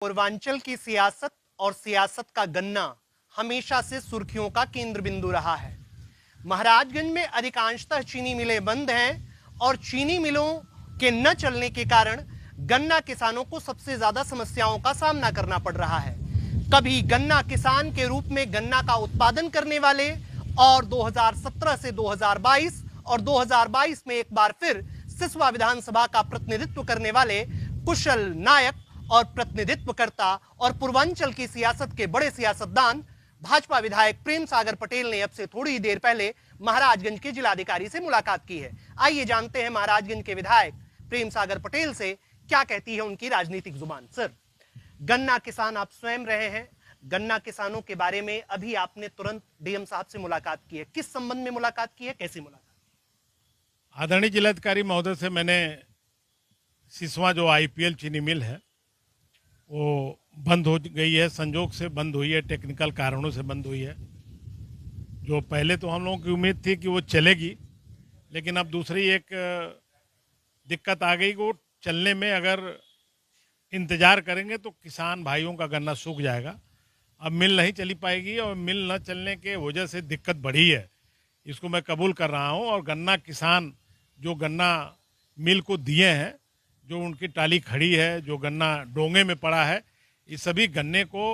पूर्वांचल की सियासत और सियासत का गन्ना हमेशा से सुर्खियों का केंद्र बिंदु रहा है। महाराजगंज में अधिकांशतः चीनी मिलें बंद हैं और चीनी मिलों के न चलने के कारण गन्ना किसानों को सबसे ज्यादा समस्याओं का सामना करना पड़ रहा है। कभी गन्ना किसान के रूप में गन्ना का उत्पादन करने वाले और 2017 से 2022 और 2022 में एक बार फिर सिसवा विधानसभा का प्रतिनिधित्व करने वाले कुशल नायक और प्रतिनिधित्वकर्ता और पूर्वांचल की सियासत के बड़े सियासतदान भाजपा विधायक प्रेम सागर पटेल ने अब से थोड़ी ही देर पहले महाराजगंज के जिलाधिकारी से मुलाकात की है। आइए जानते हैं महाराजगंज के विधायक प्रेम सागर पटेल से क्या कहती है उनकी राजनीतिक जुबान। सर, गन्ना किसान आप स्वयं रहे हैं, गन्ना किसानों के बारे में अभी आपने तुरंत डीएम साहब से मुलाकात की है, किस संबंध में मुलाकात की है, कैसी मुलाकात? आदरणीय जिलाधिकारी महोदय से मैंने सिसवा जो आईपीएल चीनी मिल है वो बंद हो गई है, संजोग से बंद हुई है, टेक्निकल कारणों से बंद हुई है। जो पहले तो हम लोगों की उम्मीद थी कि वो चलेगी, लेकिन अब दूसरी एक दिक्कत आ गई कि वो चलने में अगर इंतज़ार करेंगे तो किसान भाइयों का गन्ना सूख जाएगा। अब मिल नहीं चली पाएगी और मिल न चलने के वजह से दिक्कत बढ़ी है, इसको मैं कबूल कर रहा हूँ। और गन्ना किसान जो गन्ना मिल को दिए हैं, जो उनकी टाली खड़ी है, जो गन्ना डोंगे में पड़ा है, इस सभी गन्ने को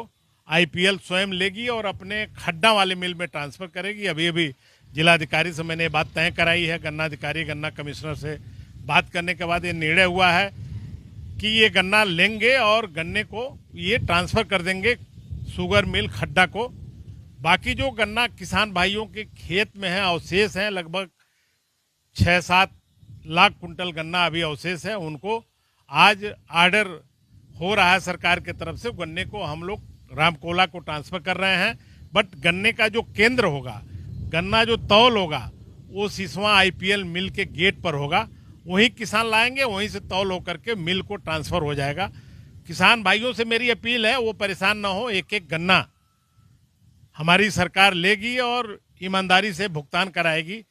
आईपीएल स्वयं लेगी और अपने खड्डा वाले मिल में ट्रांसफ़र करेगी। अभी अभी जिलाधिकारी से मैंने बात तय कराई है, गन्ना अधिकारी गन्ना कमिश्नर से बात करने के बाद ये निर्णय हुआ है कि ये गन्ना लेंगे और गन्ने को ये ट्रांसफ़र कर देंगे शुगर मिल खड्डा को। बाकी जो गन्ना किसान भाइयों के खेत में है, अवशेष हैं, लगभग 6-7 लाख कुंटल गन्ना अभी अवशेष है, उनको आज आर्डर हो रहा है सरकार की तरफ से। गन्ने को हम लोग रामकोला को ट्रांसफ़र कर रहे हैं, बट गन्ने का जो केंद्र होगा, गन्ना जो तौल होगा, वो सिसवा आईपीएल मिल के गेट पर होगा। वहीं किसान लाएंगे, वहीं से तौल होकर के मिल को ट्रांसफ़र हो जाएगा। किसान भाइयों से मेरी अपील है, वो परेशान ना हो, एक एक गन्ना हमारी सरकार लेगी और ईमानदारी से भुगतान कराएगी।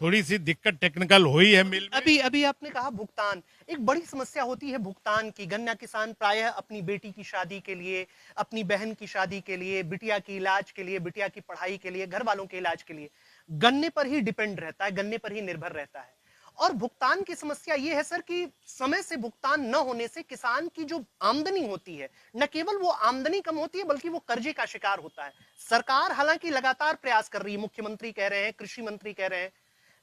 थोड़ी सी दिक्कत टेक्निकल हुई है मिल में। अभी आपने कहा भुगतान, एक बड़ी समस्या होती है भुगतान की। गन्ना किसान प्रायः अपनी बेटी की शादी के लिए, अपनी बहन की शादी के लिए, बिटिया की इलाज के लिए, बिटिया की पढ़ाई के लिए, घर वालों के इलाज के लिए गन्ने पर ही डिपेंड रहता है, गन्ने पर ही निर्भर रहता है। और भुगतान की समस्या यह है सर कि समय से भुगतान न होने से किसान की जो आमदनी होती है, न केवल वो आमदनी कम होती है बल्कि वो कर्जे का शिकार होता है। सरकार हालांकि लगातार प्रयास कर रही है, मुख्यमंत्री कह रहे हैं, कृषि मंत्री कह रहे हैं,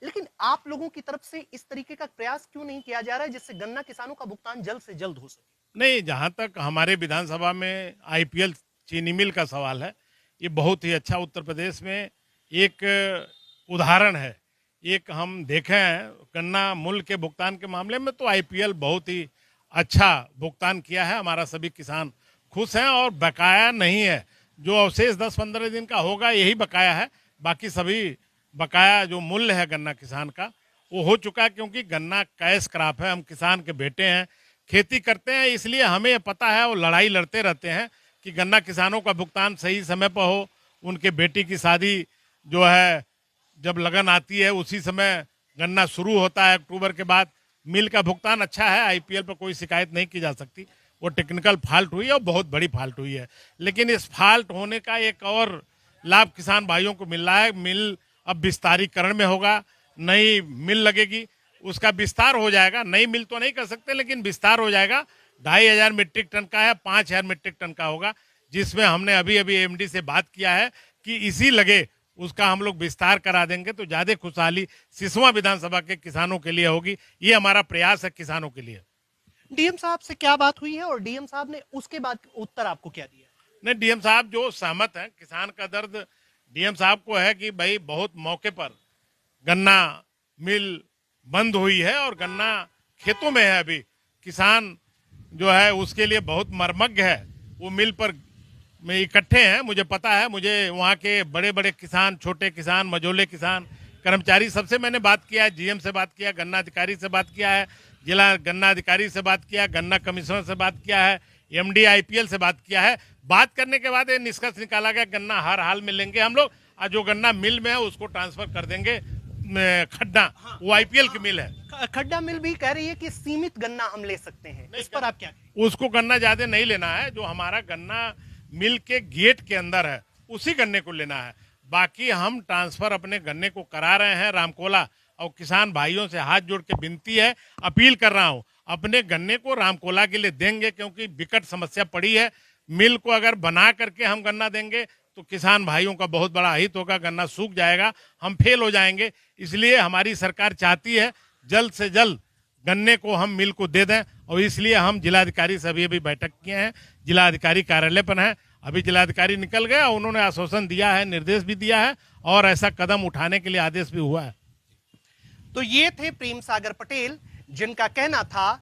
लेकिन आप लोगों की तरफ से इस तरीके का प्रयास क्यों नहीं किया जा रहा है जिससे गन्ना किसानों का भुगतान जल्द से जल्द हो सके? नहीं, जहाँ तक हमारे विधानसभा में आईपीएल चीनी मिल का सवाल है, ये बहुत ही अच्छा उत्तर प्रदेश में एक उदाहरण है। एक हम देखें हैं गन्ना मूल्य के भुगतान के मामले में तो आईपीएल बहुत ही अच्छा भुगतान किया है। हमारा सभी किसान खुश हैं और बकाया नहीं है। जो अवशेष 10-15 दिन का होगा यही बकाया है, बाकी सभी बकाया जो मूल्य है गन्ना किसान का वो हो चुका है। क्योंकि गन्ना कैश क्रॉप है, हम किसान के बेटे हैं, खेती करते हैं, इसलिए हमें पता है, वो लड़ाई लड़ते रहते हैं कि गन्ना किसानों का भुगतान सही समय पर हो। उनके बेटी की शादी जो है, जब लगन आती है उसी समय गन्ना शुरू होता है, अक्टूबर के बाद। मिल का भुगतान अच्छा है, आईपीएल पर कोई शिकायत नहीं की जा सकती। वो टेक्निकल फॉल्ट हुई है और बहुत बड़ी फॉल्ट हुई है, लेकिन इस फॉल्ट होने का एक और लाभ किसान भाइयों को मिल रहा है। मिल अब विस्तारीकरण में होगा, नई मिल लगेगी, उसका विस्तार हो जाएगा। नई मिल तो नहीं कर सकते, लेकिन विस्तार हो जाएगा। 2500 मीट्रिक टन का है, 5000 मीट्रिक टन का होगा, जिसमें हमने अभी अभी एमडी से बात किया है कि इसी लगे उसका हम लोग विस्तार करा देंगे तो ज़्यादा खुशहाली सिसवा विधानसभा के किसानों के लिए होगी। ये हमारा प्रयास है किसानों के लिए। डीएम साहब से क्या बात हुई है और डीएम साहब ने उसके बाद उत्तर आपको क्या दिया? नहीं, डीएम साहब जो सहमत हैं, किसान का दर्द डीएम साहब को है कि भाई बहुत मौके पर गन्ना मिल बंद हुई है और गन्ना खेतों में है। अभी किसान जो है उसके लिए बहुत मर्मज्ञ है, वो मिल पर में इकट्ठे हैं। मुझे पता है, मुझे वहाँ के बड़े बड़े किसान, छोटे किसान, मझोले किसान, कर्मचारी, सबसे मैंने बात किया है। जीएम से बात किया, गन्ना अधिकारी से बात किया है, जिला गन्ना अधिकारी से बात किया, गन्ना कमिश्नर से बात किया है, एमडी आईपीएल से बात किया है। बात करने के बाद ये निष्कर्ष निकाला गया गन्ना हर हाल में लेंगे हम लोग, और जो गन्ना मिल में है उसको ट्रांसफर कर देंगे खड्डा। वो आईपीएल की मिल है। खड्डा मिल भी कह रही है कि सीमित गन्ना हम ले सकते हैं, इस पर आप क्या? उसको गन्ना ज्यादा नहीं लेना है, जो हमारा गन्ना मिल के गेट के अंदर है उसी गन्ने को लेना है। बाकी हम ट्रांसफर अपने गन्ने को करा रहे हैं रामकोला, और किसान भाइयों से हाथ जोड़ के विनती है, अपील कर रहा हूं, अपने गन्ने को रामकोला के लिए देंगे, क्योंकि विकट समस्या पड़ी है। मिल को अगर बना करके हम गन्ना देंगे तो किसान भाइयों का बहुत बड़ा हित होगा, गन्ना सूख जाएगा, हम फेल हो जाएंगे। इसलिए हमारी सरकार चाहती है जल्द से जल्द गन्ने को हम मिल को दे दें, और इसलिए हम जिलाधिकारी से अभी बैठक किए हैं, जिलाधिकारी कार्यालय पर हैं। अभी जिलाधिकारी निकल गया, उन्होंने आश्वासन दिया है, निर्देश भी दिया है, और ऐसा कदम उठाने के लिए आदेश भी हुआ है। तो ये थे प्रेम सागर पटेल, जिनका कहना था